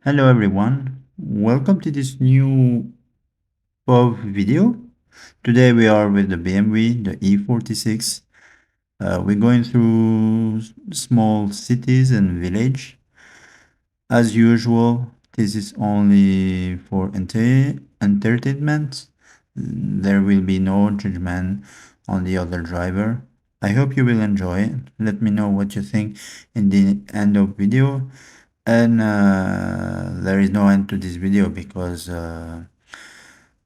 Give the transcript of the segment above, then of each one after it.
Hello everyone, welcome to this new POV video. Today we are with the BMW, the E46. We're going through small cities and village. As usual, this is only for entertainment. There will be no judgment on the other driver. I hope you will enjoy it. Let me know what you think in the end of video. And there is no end to this video because the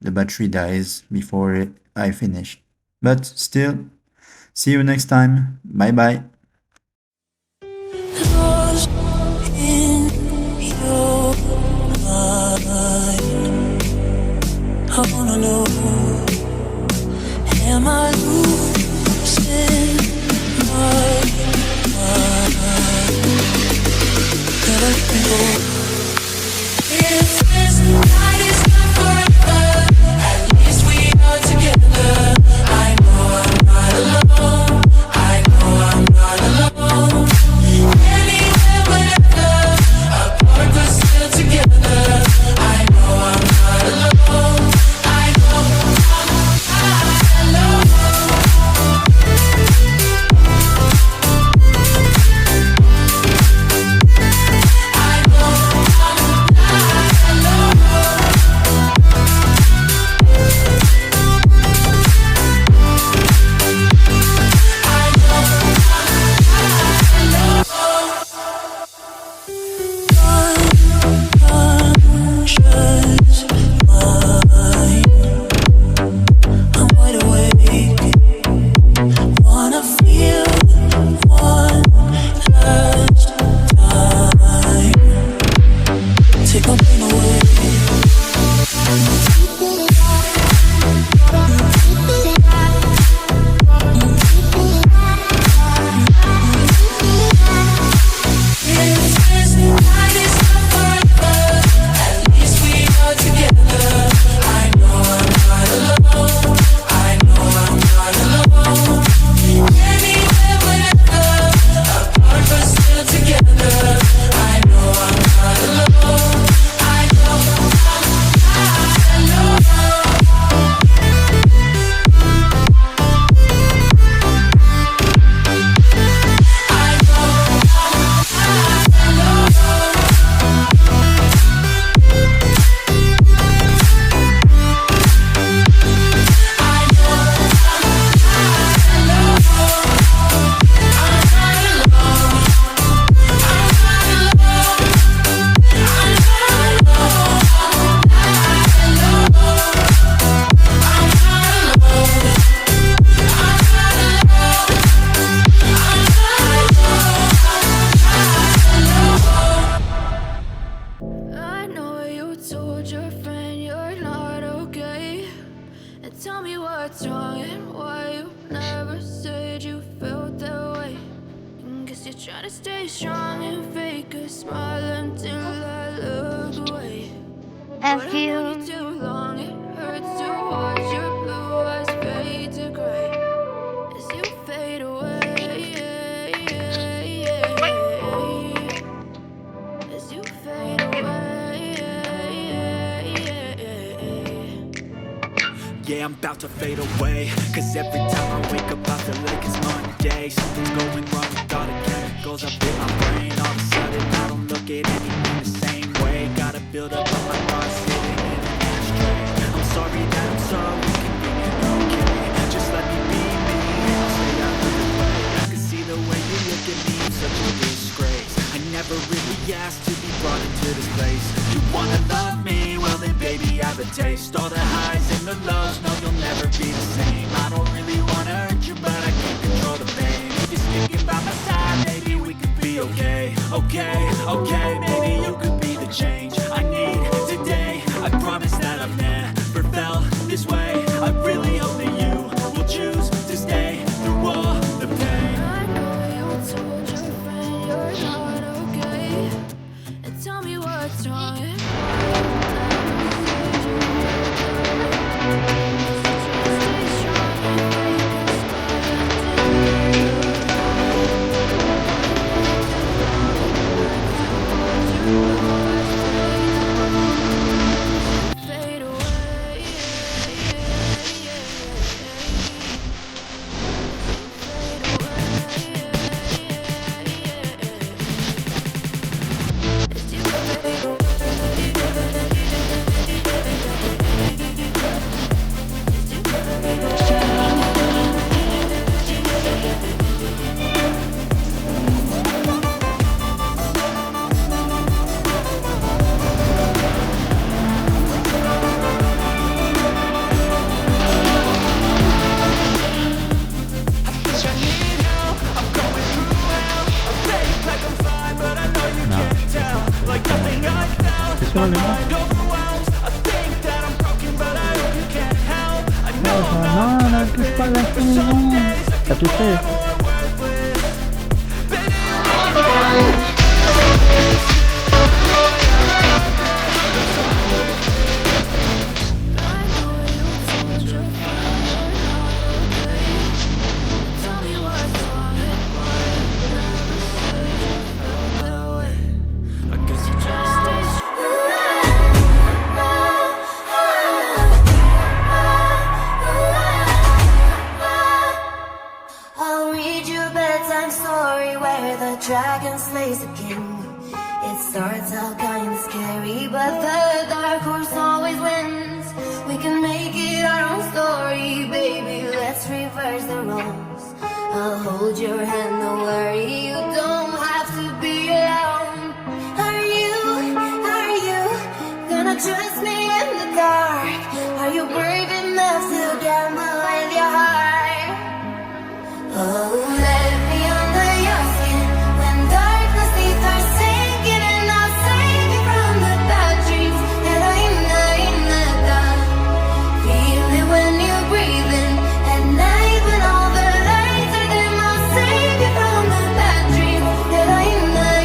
battery dies before I finish. But still, see you next time. Bye bye. Lost in your mind. I wanna know, am I losing my mind? Can I go? If this night is not forever, at least we are together. I know I'm not alone. I know I'm not alone. Anywhere, whenever, apart but still together. I know I'm not alone. I know I'm not alone. Tell me what's wrong and why you never said you felt that way. Guess you're trying to stay strong and fake a smile until I look away. But I've known you too long, it hurts to watch your blue eyes fade to gray as you fade away. As you fade away. Yeah, I'm about to fade away, cause every time I wake up I feel like it's Monday. Something's going wrong with all the chemicals up in my brain. All of a sudden I don't look at anything the same way. Gotta build up all my thoughts sitting in an ashtray. I'm sorry that I'm so inconvenient, okay? Just let me be me and I'll stay out of the way. I can see the way you look at me, I'm such a disgrace. I never really asked to be brought into this place. You wanna love me? Well then baby I have a taste. All the highs and the lows, no you'll never be the same. I don't really wanna hurt you but I can't control the pain. If you're sticking by my side, maybe we could be okay. Okay, maybe you could be the change I need today. I promise that I've never felt this way. I really hope that you will choose to stay through all the pain. I know you told your friend you're not okay, and tell me what's wrong and why you never said you felt that mo. Oh, sana. Nag-kiss pala siya mo. Tapos eh. I'll read you a bedtime story where the dragon slays the king. It starts out kinda scary, but the dark horse always wins. We can make it our own story, baby. Let's reverse the roles. I'll hold your hand, don't worry. You don't have to be alone. Are you gonna trust me in the dark? Are you brave enough to gamble with your heart? Oh, let me under your skin when darkness needs are sinking, and I'll save you from the bad dreams. Eroina, feel it when you're breathing at night when all the lights are dim. I'll save you from the bad dreams. Eroina,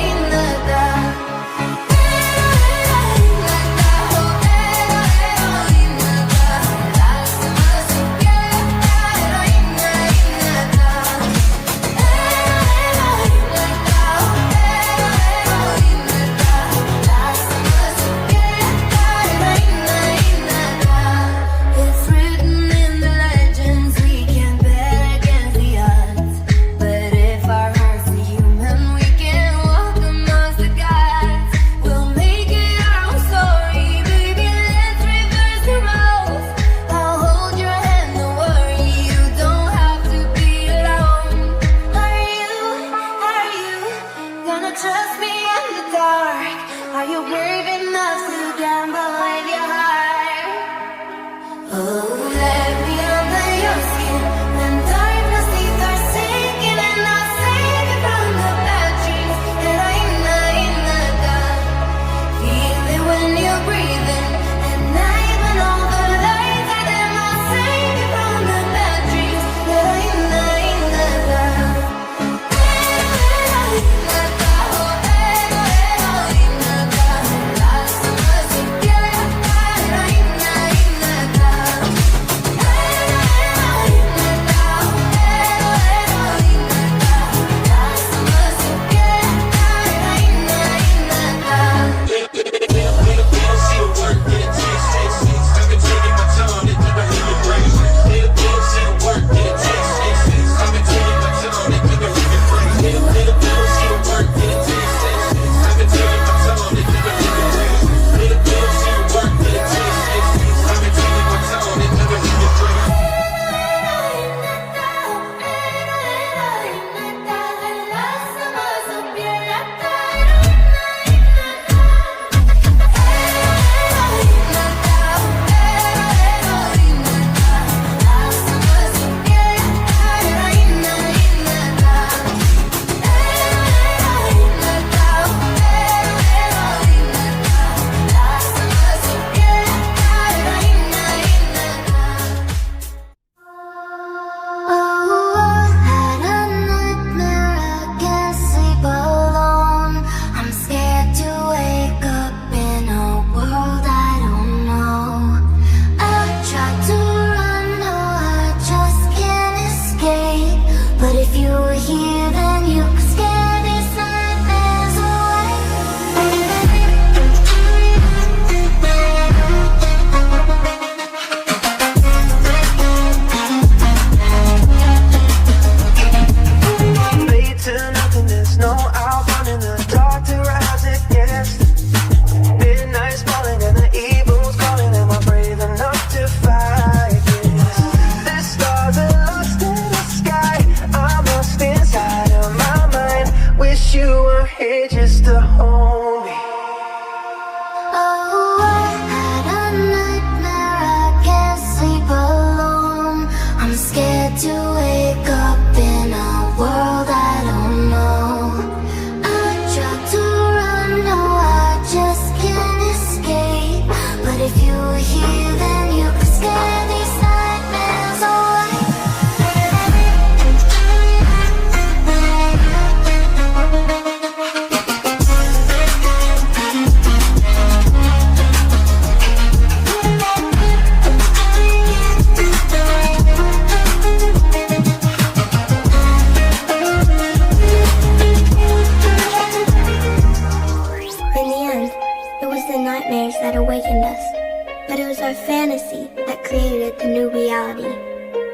our fantasy that created the new reality.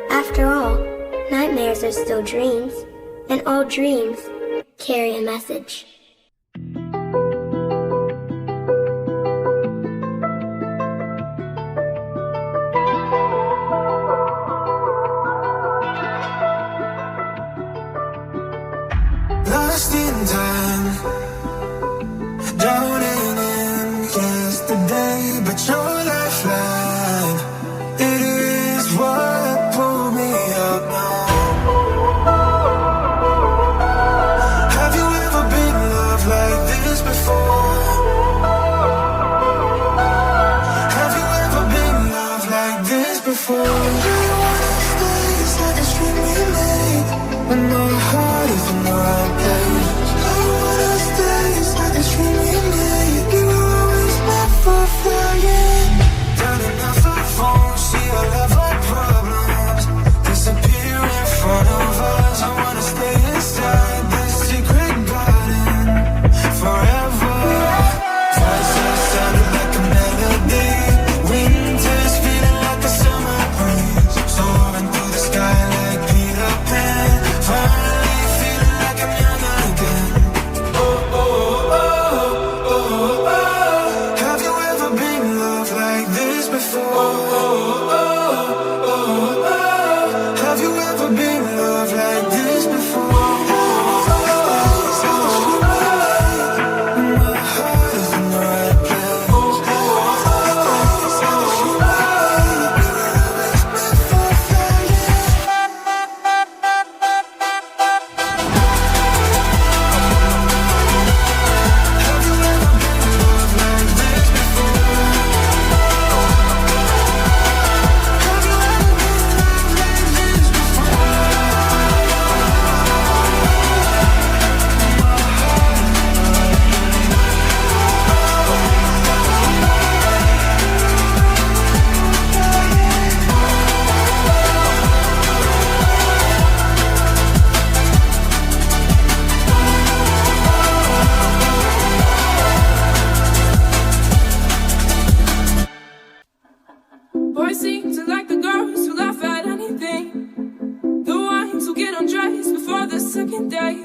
After all, nightmares are still dreams, and all dreams carry a message. Lost in time, drowning in yesterday, but your lifeline, it is what pulled me up now. Have you ever been loved like this before? Have you ever been loved like this before? Do you wanna stay inside the stream we made when my heart is in the right place? I wanna stay inside the stream we made. We were always meant for flying. Done enough of phones, see all of our problems disappear in front of us. I wanna stay inside this secret garden forever. Voices sounded like a melody. Winter's feeling like a summer breeze. Soaring through the sky like Peter Pan. Finally feeling like I'm young again. Oh, oh, oh, oh, oh. Have you ever been loved like this before? Oh, oh, oh, oh. Have you ever been loved like this before? My heart is in the right place. Boys seem to like the girls who laugh at anything, the ones who get undressed before the second day.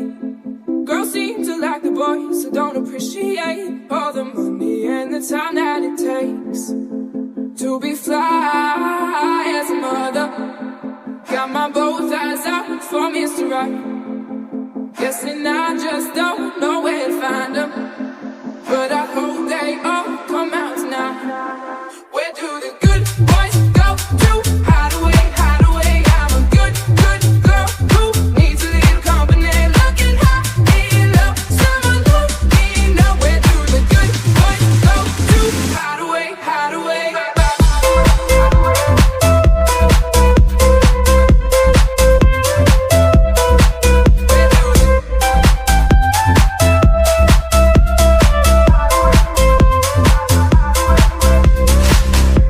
Girls seem to like the boys who don't appreciate all the money and the time that it takes to be fly as a mother. Got my both eyes out for Mr. Right. Guessing I just don't know where to find them, but I hope they all come out tonight. Where do the good boys go to hide away, hide away? I'm a good, good girl who needs a little company. Looking high and low, someone who ain't know. Where do the good boys go to hide away, hide away?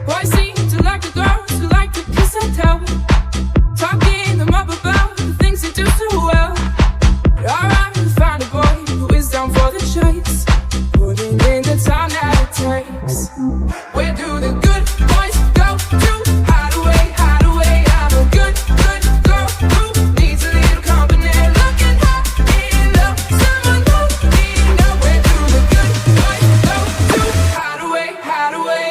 Boys seem to like the girls who like to kiss and tell, talking them up about the things they do so well. But I'd rather find a boy who is down for the chase, putting in the time that it takes. Where do the good boys go to hide away, hide away? I'm a good, good girl who needs a little company. Looking high and low, someone who ain't know. Where do the good boys go to hide away, hide away?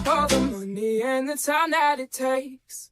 All the money and the time that it takes.